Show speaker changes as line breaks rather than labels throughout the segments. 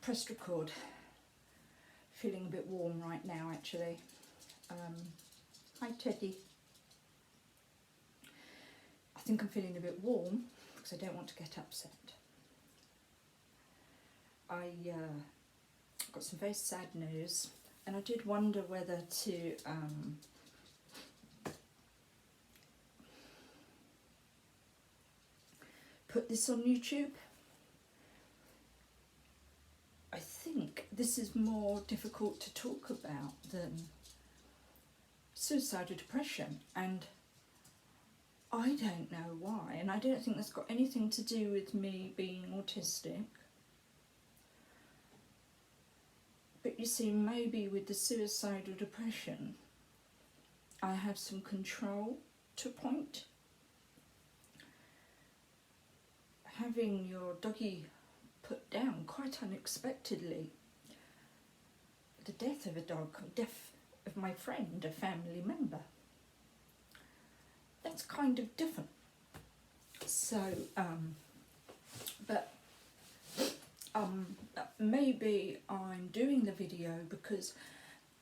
pressed record. Feeling a bit warm right now, actually. Hi, Teddy. I think I'm feeling a bit warm because I don't want to get upset. I got some very sad news, and I did wonder whether to put this on YouTube. I think this is more difficult to talk about than suicide or depression, and I don't know why, and I don't think that's got anything to do with me being autistic. But you see, maybe with the suicide or depression, I have some control to a point. Having your doggy put down quite unexpectedly, the death of a dog, death of my friend, a family member, that's kind of different. So, maybe I'm doing the video because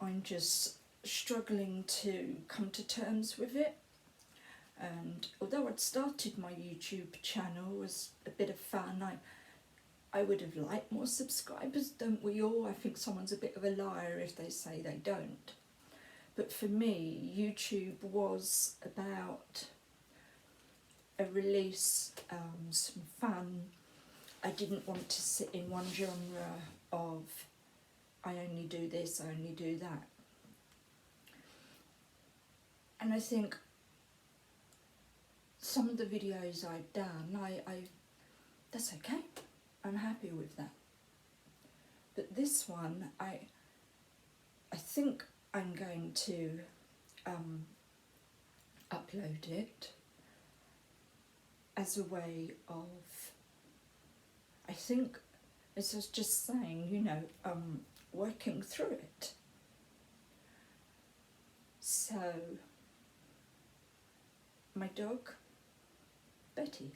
I'm just struggling to come to terms with it. And although I'd started my YouTube channel as a bit of fun, I would have liked more subscribers, don't we all? I think someone's a bit of a liar if they say they don't. But for me, YouTube was about a release, some fun. I didn't want to sit in one genre of I only do this, I only do that. And I think some of the videos I've done, that's okay. I'm happy with that. But this one, I think I'm going to upload it as a way of, I think, as I was just saying, you know, working through it. So, my dog, Bertie,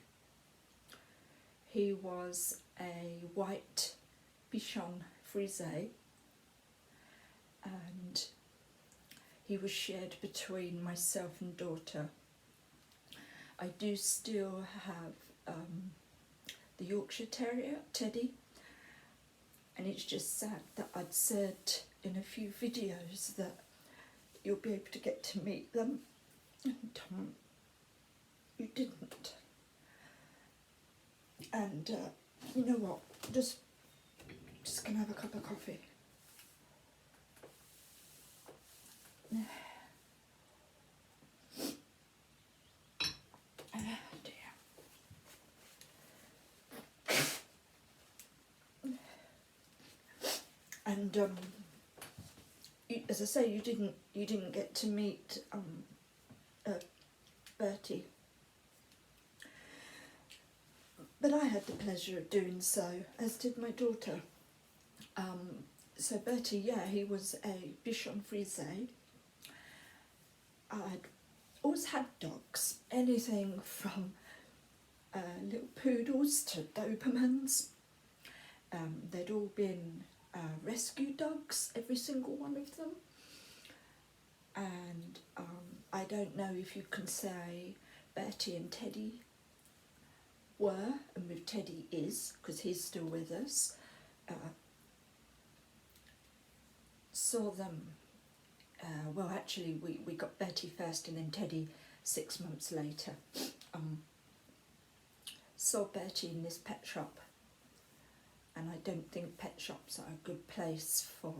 he was a white Bichon Frise, and he was shared between myself and daughter. I do still have the Yorkshire Terrier, Teddy, and it's just sad that I'd said in a few videos that you'll be able to get to meet them, and you didn't. And you know what, just gonna have a cup of coffee. And as I say, you didn't get to meet Bertie, but I had the pleasure of doing so, as did my daughter. So Bertie, yeah, he was a Bichon Frise. I'd always had dogs, anything from little poodles to Dobermans. They'd all been rescue dogs, every single one of them. And I don't know if you can say Bertie and Teddy were, and with Teddy is, because he's still with us. Saw them, well actually we got Bertie first and then Teddy 6 months later. Saw Bertie in this pet shop, and I don't think pet shops are a good place for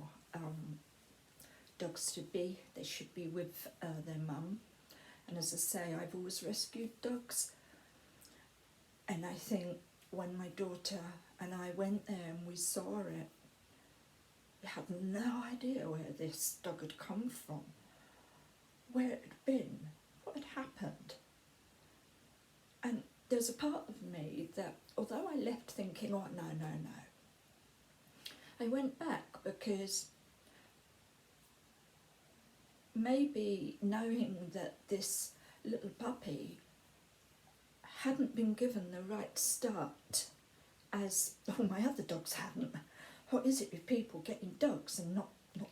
dogs to be. They should be with their mum. And as I say, I've always rescued dogs, and I think when my daughter and I went there and we saw it, we had no idea where this dog had come from, where it had been, what had happened. And there's a part of me that, although I left thinking, oh no, I went back because maybe knowing that this little puppy hadn't been given the right start, as all my other dogs hadn't, what is it with people getting dogs and not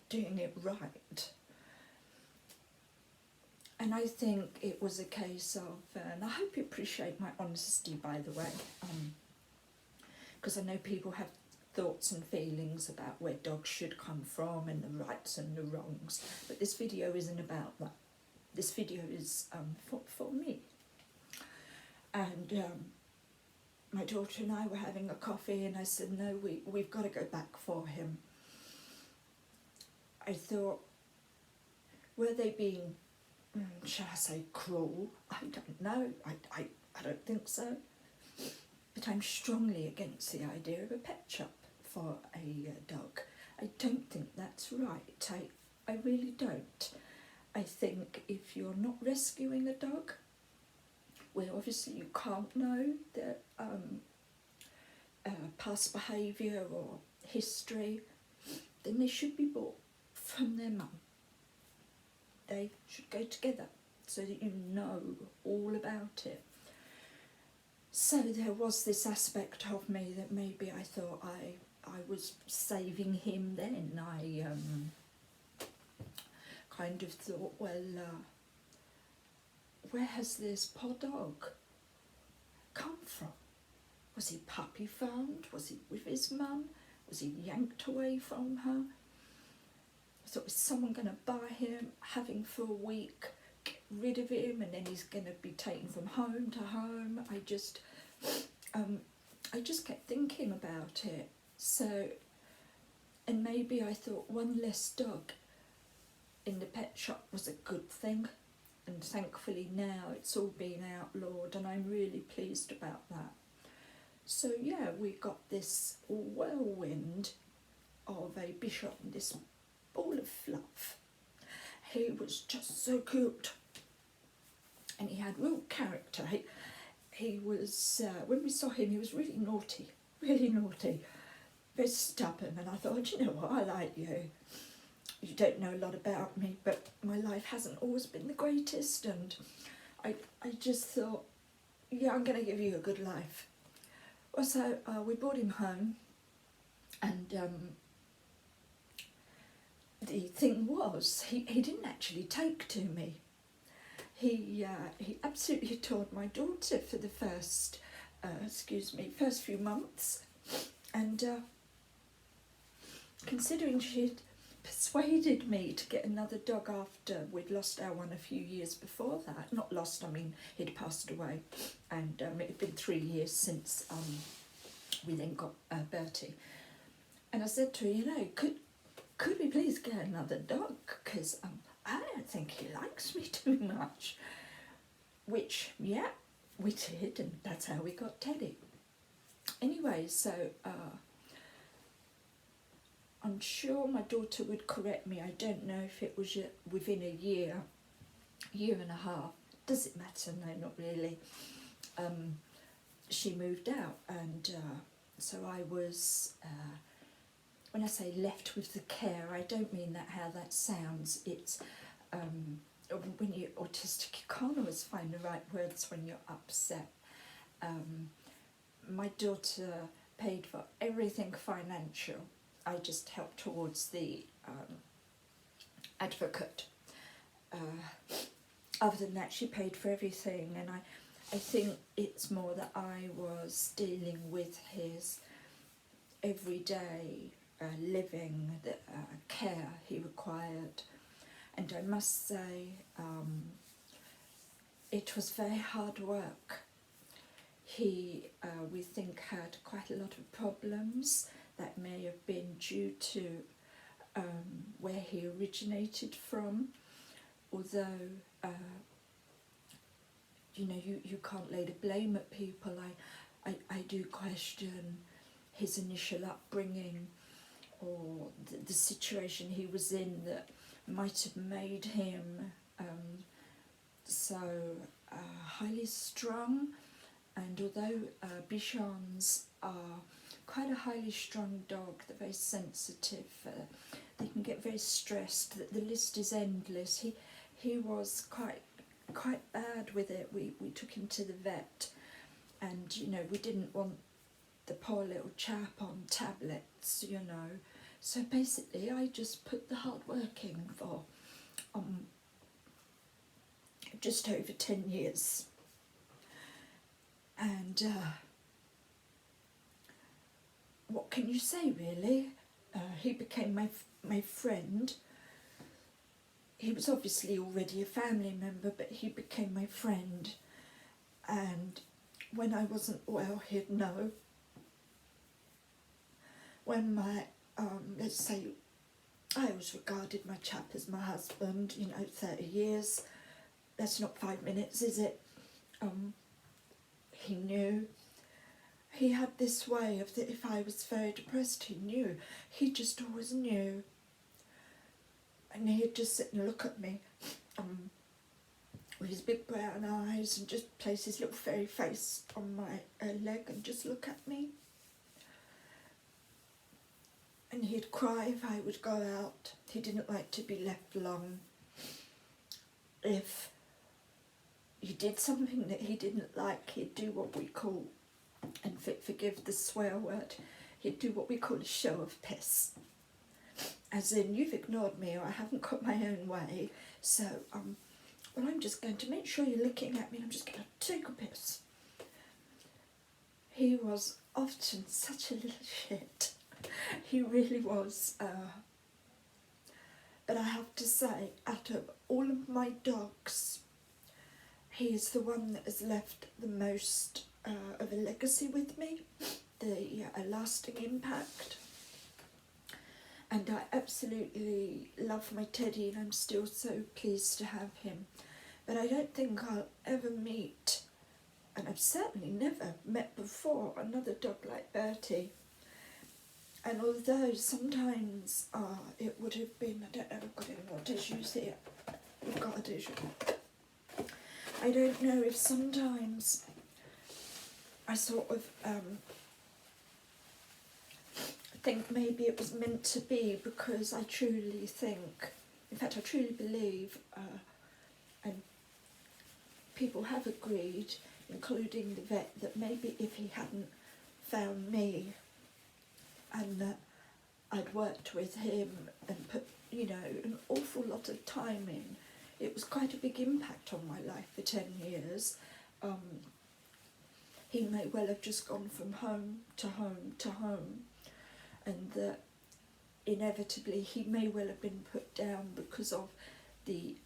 doing it right? And I think it was a case of, and I hope you appreciate my honesty, by the way, because I know people have thoughts and feelings about where dogs should come from and the rights and the wrongs, but this video isn't about that. This video is for me. And my daughter and I were having a coffee, and I said, no, we've got to go back for him. I thought, were they being, shall I say, cruel? I don't know. I don't think so. But I'm strongly against the idea of a pet shop for a dog. I don't think that's right. I really don't. I think if you're not rescuing a dog, well, obviously you can't know the past behaviour or history, then they should be bought from their mum. They should go together so that you know all about it. So there was this aspect of me that maybe I thought I was saving him then. I kind of thought, well, where has this poor dog come from? Was he puppy farmed? Was he with his mum? Was he yanked away from her? I thought, is someone going to buy him, have him for a week, get rid of him, and then he's going to be taken from home to home? I just kept thinking about it. So, and maybe I thought one less dog in the pet shop was a good thing, and thankfully now it's all been outlawed, and I'm really pleased about that. So yeah, we got this whirlwind of a Bichon, this ball of fluff. He was just so cute, and he had real character. He was, when we saw him, he was really naughty, very stubborn, and I thought, you know what, I like you. You don't know a lot about me, but my life hasn't always been the greatest, and I just thought, yeah, I'm going to give you a good life. Well, so we brought him home, and the thing was, he didn't actually take to me. He absolutely adored my daughter for the first few months, and considering she'd persuaded me to get another dog after we'd lost our one a few years before that. Not lost, I mean he'd passed away, and it had been 3 years since we then got Bertie. And I said to her, you know, could we please get another dog, because I don't think he likes me too much. Which, yeah, we did, and that's how we got Teddy. Anyway, so I'm sure my daughter would correct me. I don't know if it was within a year and a half. Does it matter? No, not really. She moved out, and so I was, when I say left with the care, I don't mean that how that sounds. It's when you're autistic, you can't always find the right words when you're upset. My daughter paid for everything financial. I just helped towards the advocate. Other than that, she paid for everything, and I think it's more that I was dealing with his everyday living, the care he required. And I must say, it was very hard work. He, we think, had quite a lot of problems that may have been due to where he originated from, although you know, you can't lay the blame at people. I do question his initial upbringing, or the situation he was in that might have made him so highly strung. And although Bichons are quite a highly strung dog, they're very sensitive, they can get very stressed, the list is endless. He was quite bad with it. We took him to the vet, and you know, we didn't want the poor little chap on tablets, you know. So basically I just put the hard work in for just over 10 years. And what can you say, really? He became my friend. He was obviously already a family member, but he became my friend. And when I wasn't well, he'd know. When my, let's say, I always regarded my chap as my husband, you know, 30 years. That's not 5 minutes, is it? He knew. He had this way of that if I was very depressed, he knew. He just always knew. And he'd just sit and look at me with his big brown eyes and just place his little fairy face on my leg and just look at me. And he'd cry if I would go out. He didn't like to be left long. If you did something that he didn't like, he'd do what we call, and forgive the swear word, he'd do what we call a show of piss. As in, you've ignored me or I haven't got my own way, so well, I'm just going to make sure you're looking at me and I'm just going to take a piss. He was often such a little shit. He really was. But I have to say, out of all of my dogs, he is the one that has left the most of a legacy with me, a lasting impact. And I absolutely love my Teddy and I'm still so pleased to have him. But I don't think I'll ever meet, and I've certainly never met before, another dog like Bertie. And although sometimes it would have been, I don't know, I've got any more tissues here. We've got a tissue. I don't know if sometimes I sort of think maybe it was meant to be, because I truly think, in fact I truly believe, and people have agreed, including the vet, that maybe if he hadn't found me and that I'd worked with him and put, you know, an awful lot of time in, it was quite a big impact on my life for 10 years. He may well have just gone from home to home to home, and that inevitably he may well have been put down because of the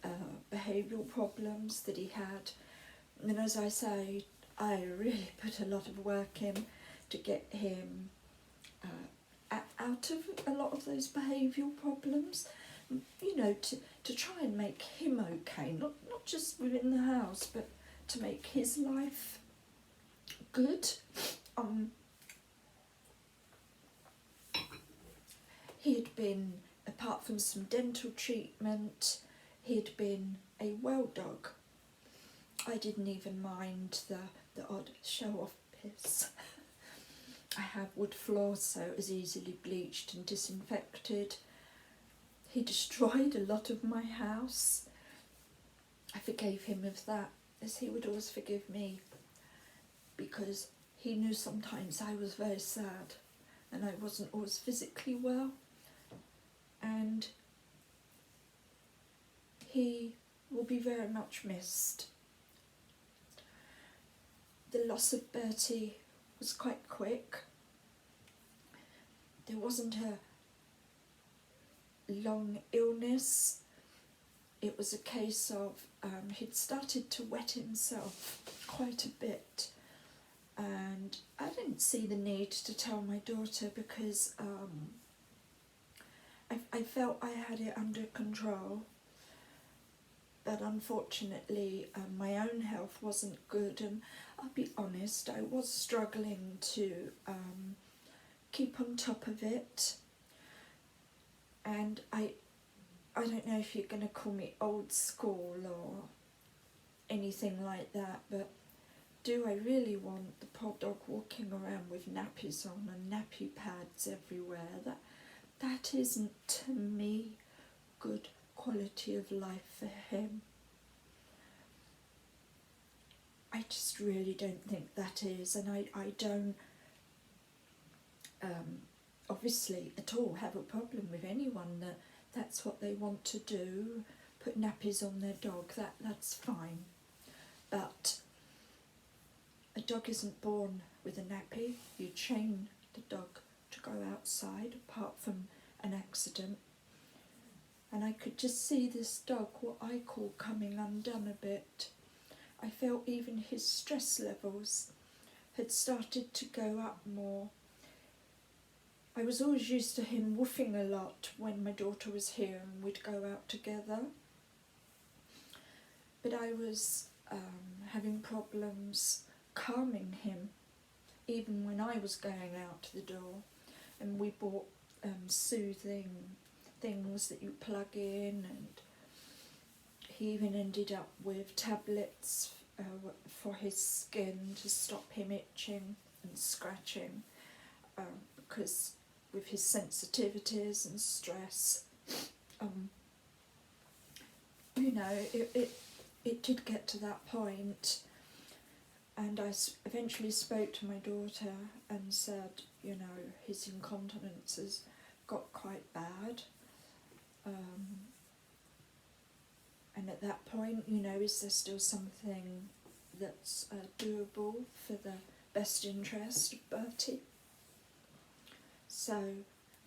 behavioural problems that he had. And as I say, I really put a lot of work in to get him out of a lot of those behavioural problems, you know, to try and make him okay, not just within the house, but to make his life good. He had been, apart from some dental treatment, he'd been a well dog. I didn't even mind the odd show-off piss. I have wood floors, so it was easily bleached and disinfected. He destroyed a lot of my house. I forgave him of that, as he would always forgive me, because he knew sometimes I was very sad and I wasn't always physically well, and he will be very much missed. The loss of Bertie was quite quick. There wasn't a long illness. It was a case of he'd started to wet himself quite a bit, and I didn't see the need to tell my daughter, because I felt I had it under control. But unfortunately my own health wasn't good, and I'll be honest, I was struggling to keep on top of it. And I don't know if you're going to call me old school or anything like that, but do I really want the poor dog walking around with nappies on and nappy pads everywhere? That isn't, to me, good quality of life for him. I just really don't think that is, and I don't obviously at all have a problem with anyone that's what they want to do, put nappies on their dog, that's fine. But a dog isn't born with a nappy. You train the dog to go outside, apart from an accident. And I could just see this dog, what I call coming undone a bit. I felt even his stress levels had started to go up more. I was always used to him woofing a lot when my daughter was here and we'd go out together. But I was having problems calming him, even when I was going out the door. And we bought soothing things that you plug in, and he even ended up with tablets for his skin to stop him itching and scratching, because with his sensitivities and stress, you know, it did get to that point. And I eventually spoke to my daughter and said, you know, his incontinence has got quite bad. And at that point, you know, is there still something that's doable for the best interest of Bertie? So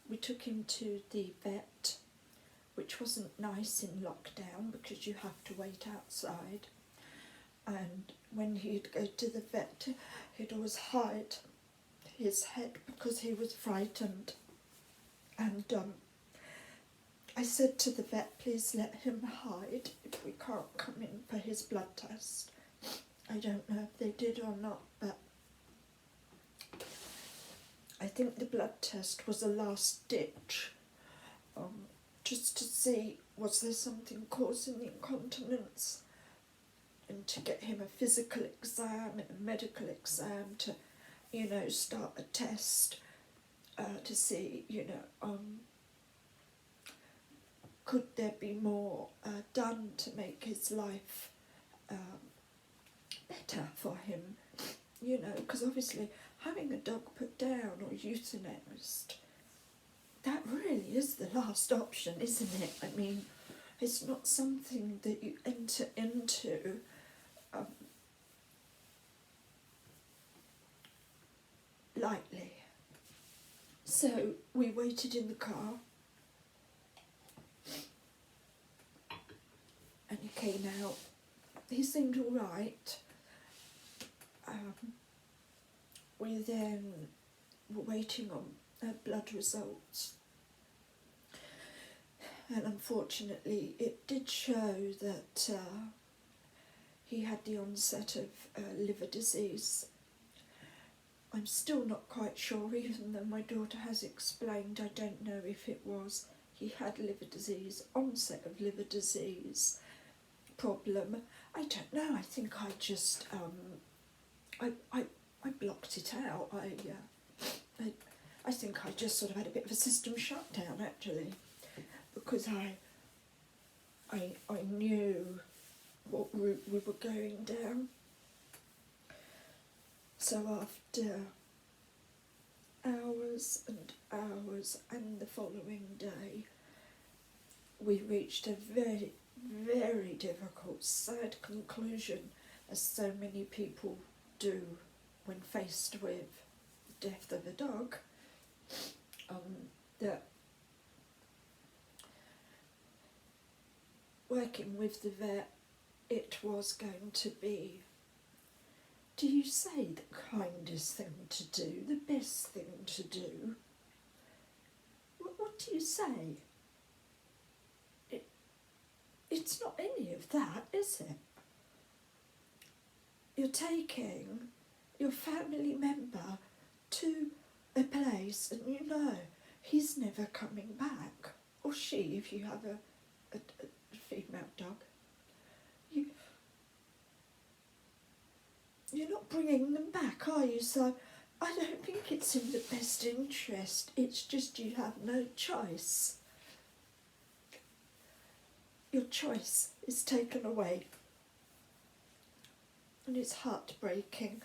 we took him to the vet, which wasn't nice in lockdown because you have to wait outside. And when he'd go to the vet, he'd always hide his head because he was frightened. And I said to the vet, please let him hide if we can't come in for his blood test. I don't know if they did or not, but I think the blood test was a last ditch, just to see was there something causing the incontinence, and to get him a physical exam and a medical exam to, you know, start a test to see, you know, could there be more done to make his life better for him, you know, because obviously having a dog put down or euthanized, that really is the last option, isn't it? I mean, it's not something that you enter into lightly. So we waited in the car, and he came out. He seemed all right. We then were waiting on blood results, and unfortunately it did show that he had the onset of liver disease. I'm still not quite sure, even though my daughter has explained. I don't know if it was he had liver disease, onset of liver disease problem. I don't know. I think I just I blocked it out. I think I just sort of had a bit of a system shutdown, actually, because I knew what route we were going down. So after hours and hours and the following day, we reached a very, very difficult, sad conclusion, as so many people do when faced with the death of a dog, that working with the vet, it was going to be, do you say the kindest thing to do, the best thing to do? What do you say? It's not any of that, is it? You're taking your family member to a place and you know he's never coming back, or she if you have a female dog. You're not bringing them back, are you? So I don't think it's in the best interest. It's just you have no choice. Your choice is taken away. And it's heartbreaking.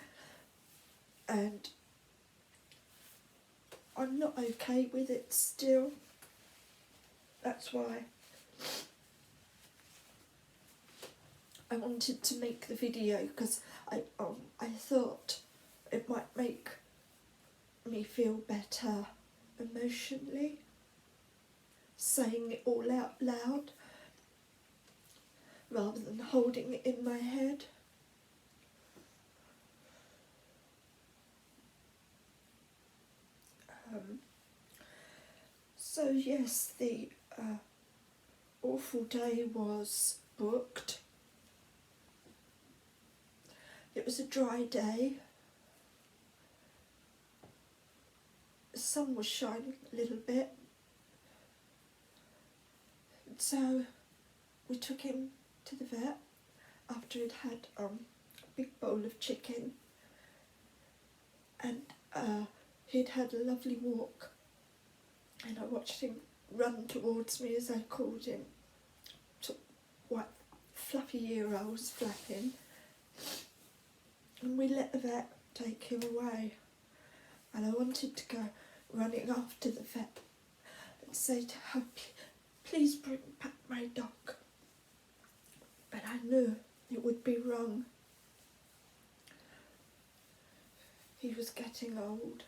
And I'm not okay with it still. That's why I wanted to make the video, because I thought it might make me feel better emotionally, saying it all out loud rather than holding it in my head. So yes, the awful day was booked. It was a dry day. The sun was shining a little bit. So we took him to the vet after he'd had a big bowl of chicken, and he'd had a lovely walk, and I watched him run towards me as I called him. White fluffy ear I was flapping, and we let the vet take him away, and I wanted to go running after the vet and say to her, please bring back my dog. But I knew it would be wrong. He was getting old,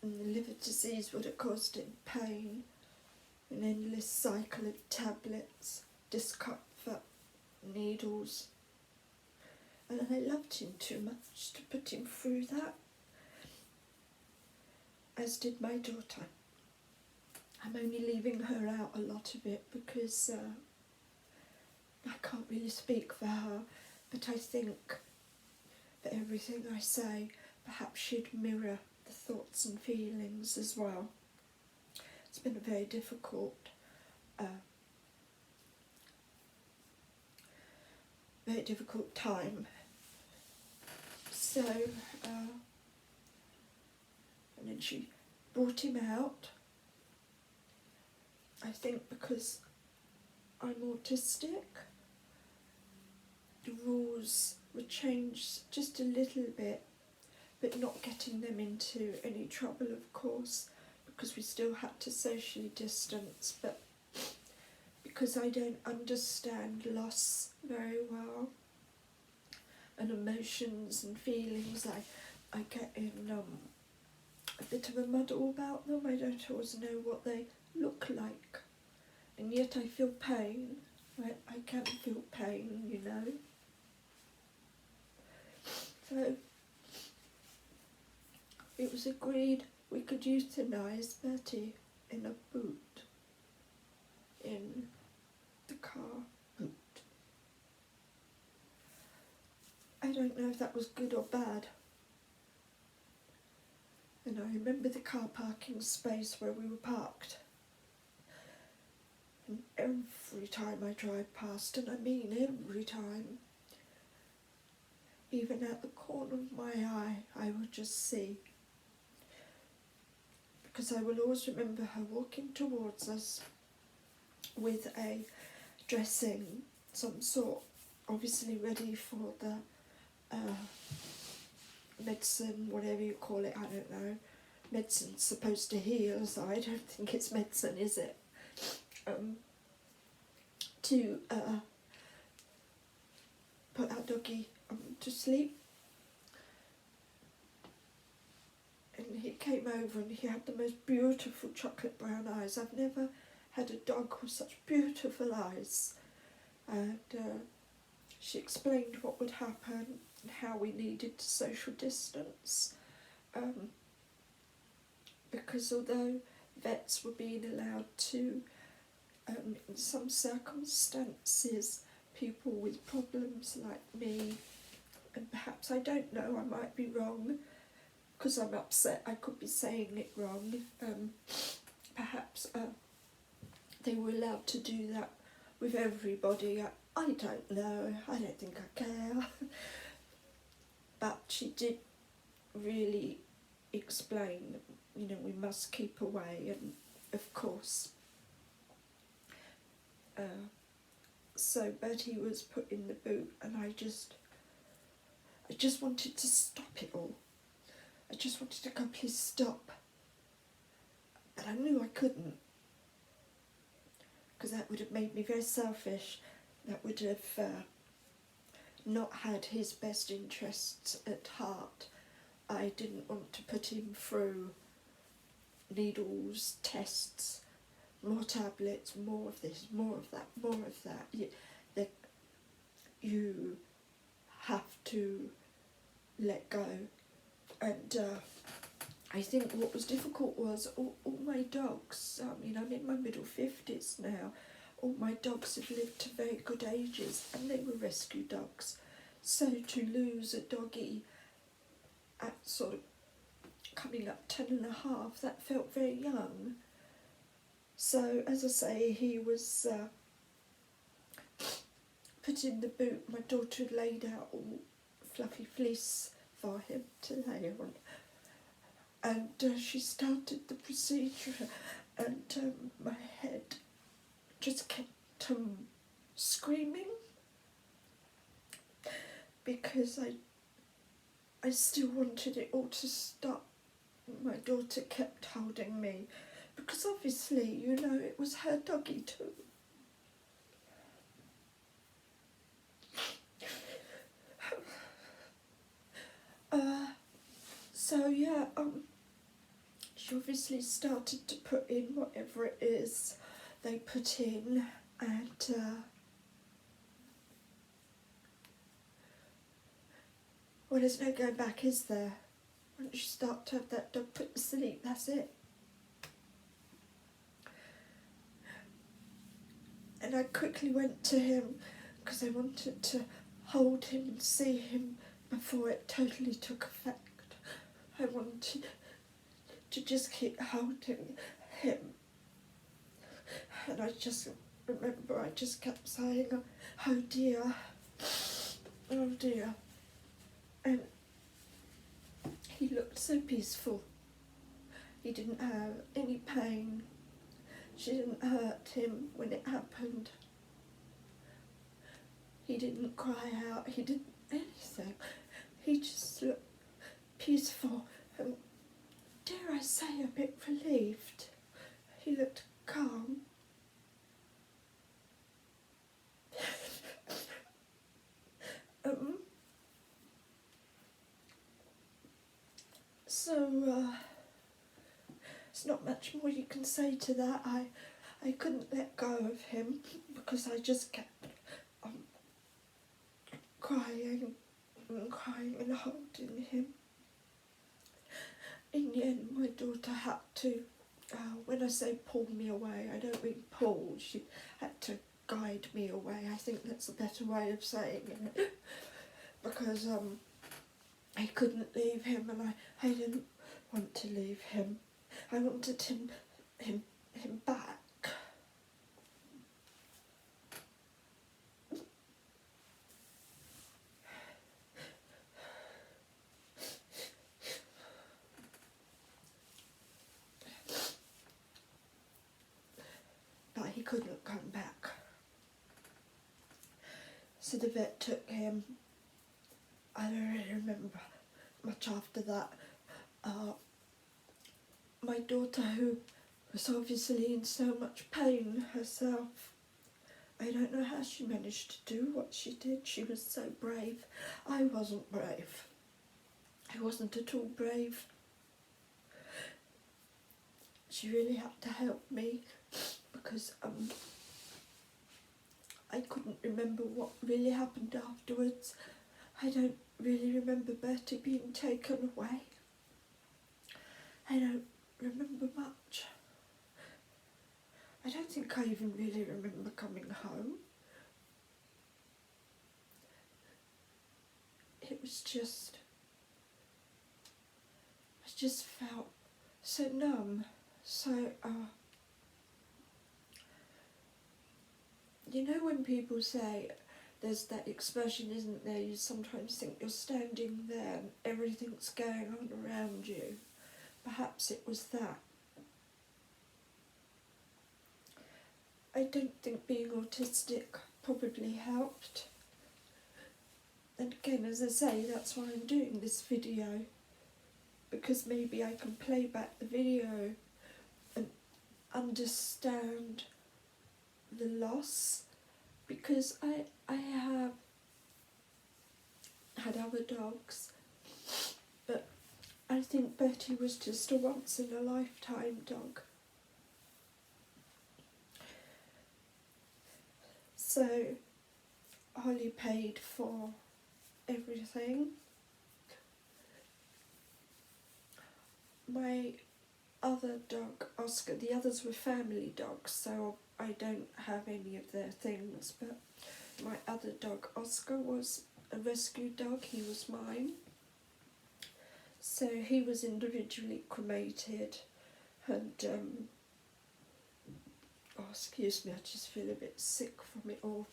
and the liver disease would have caused him pain, an endless cycle of tablets, discomfort, needles. And I loved him too much to put him through that, as did my daughter. I'm only leaving her out a lot of it because I can't really speak for her, but I think that everything I say perhaps should mirror the thoughts and feelings as well. It's been a very difficult time. So, and then she brought him out, I think because I'm autistic. The rules were changed just a little bit, but not getting them into any trouble, of course, because we still had to socially distance, but because I don't understand loss very well, and emotions and feelings, I get in a bit of a muddle about them. I don't always know what they look like, and yet I feel pain. I can feel pain, you know. So it was agreed we could euthanize Bertie in a boot, in the car boot. I don't know if that was good or bad. And I remember the car parking space where we were parked. And every time I drive past, and I mean every time, even at the corner of my eye, I will just see. Because I will always remember her walking towards us with a dressing, some sort, obviously ready for the medicine, whatever you call it, I don't know. Medicine's supposed to heal, so I don't think it's medicine, is it? To put our doggy to sleep. And he came over and he had the most beautiful chocolate brown eyes. I've never had a dog with such beautiful eyes. And she explained what would happen and how we needed to social distance. Because although vets were being allowed to, in some circumstances, people with problems like me, and perhaps, I don't know, I might be wrong, because I'm upset, I could be saying it wrong, perhaps they were allowed to do that with everybody. I don't know, I don't think I care. But she did really explain, you know, we must keep away, and of course. So Bertie was put in the boot, and I just wanted to stop it all. I just wanted to go, please stop. couldn't, because that would have made me very selfish. That would have not had his best interests at heart. I didn't want to put him through needles, tests, more tablets, more of this, more of that, more of that. You have to let go. And I think what was difficult was all my dogs, I mean, I'm in my middle 50s now, all my dogs have lived to very good ages, and they were rescue dogs. So to lose a doggy at sort of coming up 10 and a half, that felt very young. So, as I say, he was put in the boot. My daughter had laid out all fluffy fleece for him to lay on. And she started the procedure, and my head just kept screaming, because I still wanted it all to stop. My daughter kept holding me, because obviously, you know, it was her doggy too. So yeah, she obviously started to put in whatever it is they put in, and well, there's no going back, is there? Once you start to have that dog put to sleep, that's it. And I quickly went to him, because I wanted to hold him and see him before it totally took effect. I wanted to just keep holding him. And I just remember I just kept saying, oh dear, oh dear. And he looked so peaceful. He didn't have any pain. She didn't hurt him when it happened. He didn't cry out, he didn't anything. He just looked peaceful and, dare I say, a bit relieved. He looked calm. So there's not much more you can say to that. I couldn't let go of him, because I just kept crying and crying and holding him. In the end, my daughter had to, when I say pull me away, I don't mean pull, she had to guide me away. I think that's a better way of saying it, because I couldn't leave him, and I didn't want to leave him. I wanted him back. But he couldn't come back. So the vet took him. I don't really remember much after that. My daughter, who was obviously in so much pain herself, I don't know how she managed to do what she did. She was so brave. I wasn't brave. I wasn't at all brave. She really had to help me, because I couldn't remember what really happened afterwards. I don't really remember Bertie being taken away. I don't remember much. I don't think I even really remember coming home. It was just, I just felt so numb, so, you know when people say, there's that expression, isn't there, you sometimes think you're standing there and everything's going on around you. Perhaps it was that. I don't think being autistic probably helped. And again, as I say, that's why I'm doing this video, because maybe I can play back the video and understand the loss, because I have had other dogs, but I think Bertie was just a once in a lifetime dog. So Holly paid for everything. My other dog, Oscar, the others were family dogs, so I don't have any of their things, but my other dog, Oscar, was a rescue dog. He was mine. So he was individually cremated, and oh, excuse me, I just feel a bit sick from it all.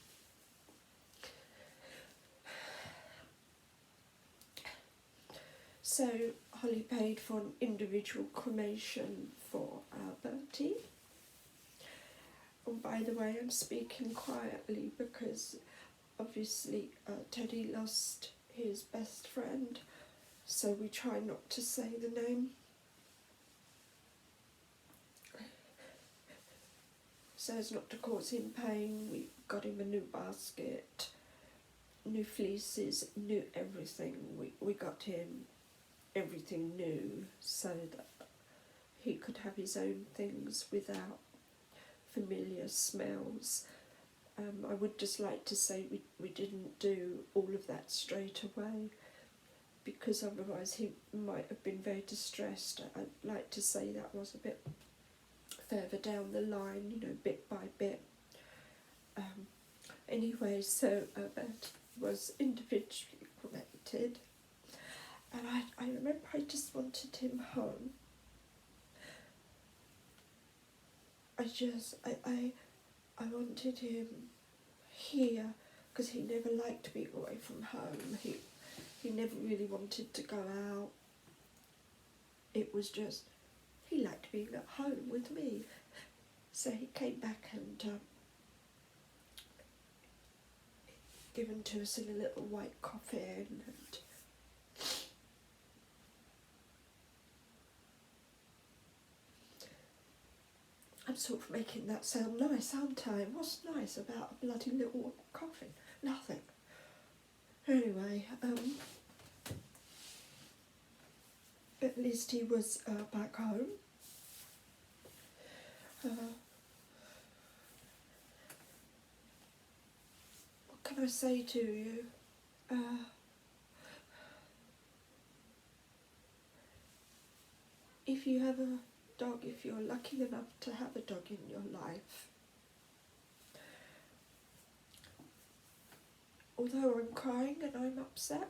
So Holly paid for an individual cremation for our Bertie. And by the way, I'm speaking quietly because obviously Teddy lost his best friend, so we try not to say the name. So as not to cause him pain, we got him a new basket, new fleeces, new everything. We got him everything new so that he could have his own things without familiar smells. I would just like to say we didn't do all of that straight away, because otherwise he might have been very distressed. I'd like to say that was a bit further down the line, you know, bit by bit. Anyway, so Bertie was individually cremated, and I remember I just wanted him home. I wanted him here, because he never liked being away from home. He never really wanted to go out. It was just, he liked being at home with me. So he came back and given to us in a little white coffin, and I'm sort of making that sound nice, aren't I? What's nice about a bloody little coffin? Nothing. Anyway, at least he was back home. What can I say to you? If you have a dog, if you're lucky enough to have a dog in your life, although I'm crying and I'm upset,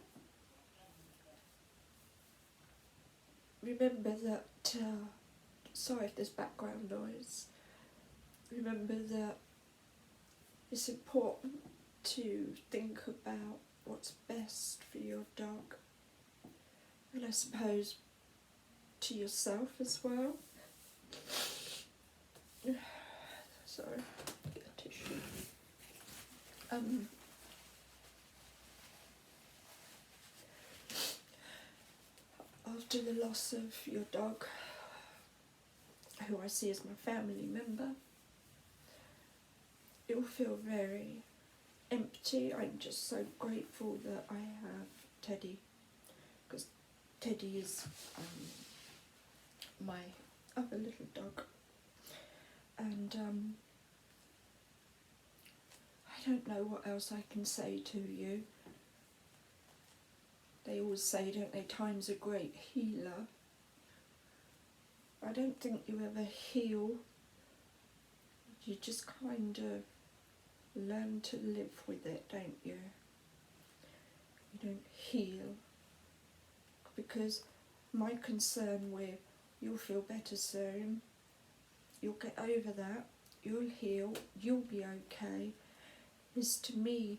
remember that, sorry if there's background noise, remember that it's important to think about what's best for your dog, and I suppose to yourself as well. Sorry, get a tissue. After the loss of your dog, who I see as my family member, it will feel very empty. I'm just so grateful that I have Teddy, because Teddy is my other little dog, and I don't know what else I can say to you. They always say, don't they, time's a great healer. I don't think you ever heal, you just kind of learn to live with it, don't you? You don't heal, because my concern with you'll feel better soon, you'll get over that, you'll heal, you'll be okay, is to me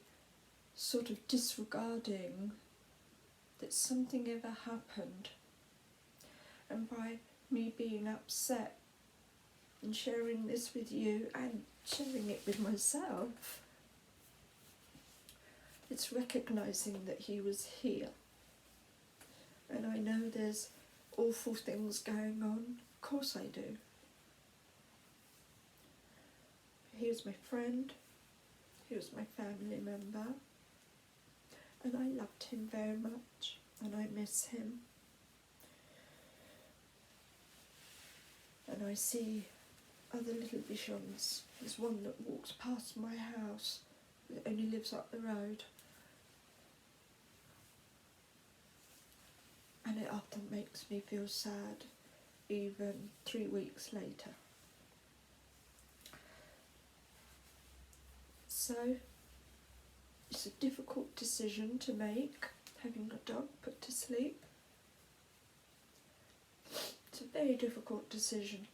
sort of disregarding that something ever happened. And by me being upset and sharing this with you and sharing it with myself, it's recognising that he was here. And I know there's awful things going on, of course I do. he was my friend, he was my family member, and I loved him very much, and I miss him. And I see other little bichons. There's one that walks past my house, that only lives up the road. And it often makes me feel sad, even 3 weeks later. So, it's a difficult decision to make, having a dog put to sleep. It's a very difficult decision.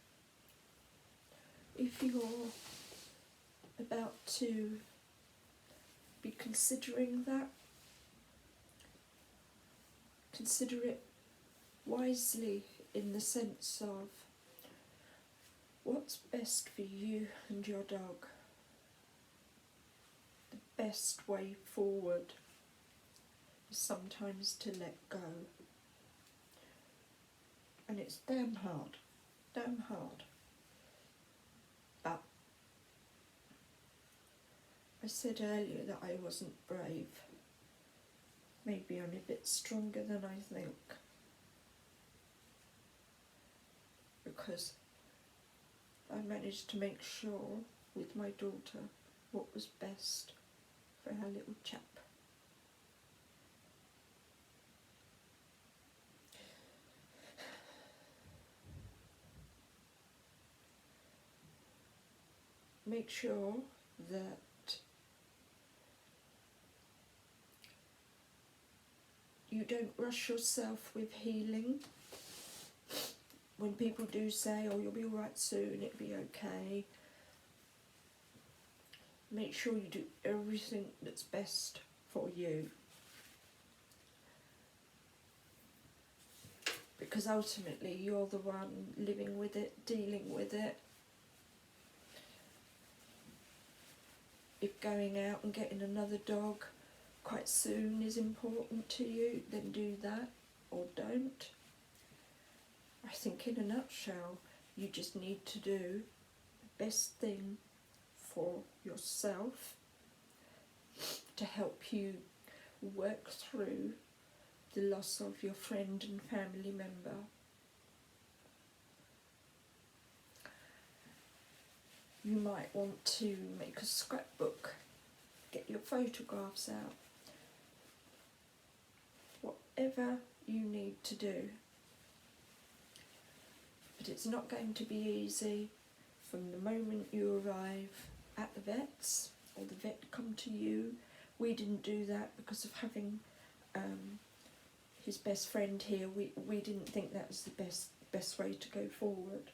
If you're about to be considering that, consider it wisely in the sense of what's best for you and your dog. The best way forward is sometimes to let go. And it's damn hard, damn hard. But I said earlier that I wasn't brave. Maybe I'm a bit stronger than I think. Because I managed to make sure with my daughter what was best for her little chap. Make sure that you don't rush yourself with healing. When people do say, oh, you'll be all right soon, it'll be okay. Make sure you do everything that's best for you. Because ultimately you're the one living with it, dealing with it. If going out and getting another dog quite soon is important to you, then do that or don't. I think in a nutshell, you just need to do the best thing for yourself to help you work through the loss of your friend and family member. You might want to make a scrapbook, get your photographs out, whatever you need to do. But it's not going to be easy from the moment you arrive at the vet's or the vet come to you. We didn't do that because of having his best friend here. We didn't think that was the best way to go forward.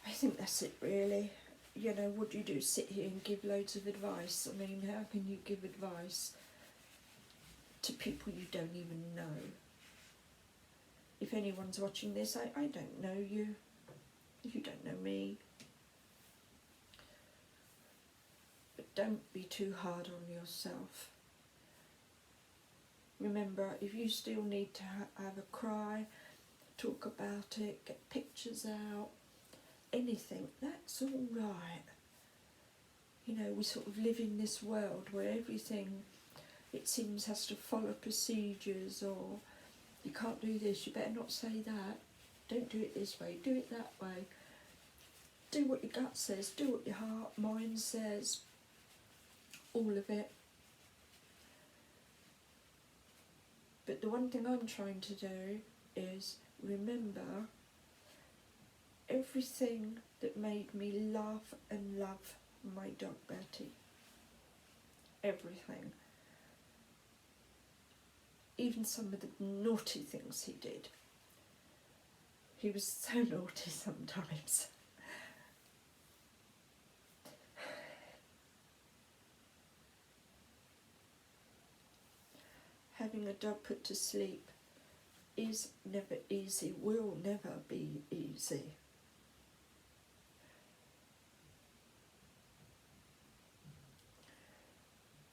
I think that's it really. You know, would you do sit here and give loads of advice? I mean, how can you give advice to people you don't even know? If anyone's watching this, I don't know you. You don't know me. But don't be too hard on yourself. Remember, if you still need to have a cry, talk about it, get pictures out, anything, that's all right. You know, we sort of live in this world where everything, it seems, has to follow procedures, or you can't do this, you better not say that, don't do it this way, do it that way. Do what your gut says, do what your heart, mind says, all of it. But the one thing I'm trying to do is remember everything that made me laugh and love my dog Bertie. Everything. Even some of the naughty things he did. He was so naughty sometimes. Having a dog put to sleep is never easy, will never be easy.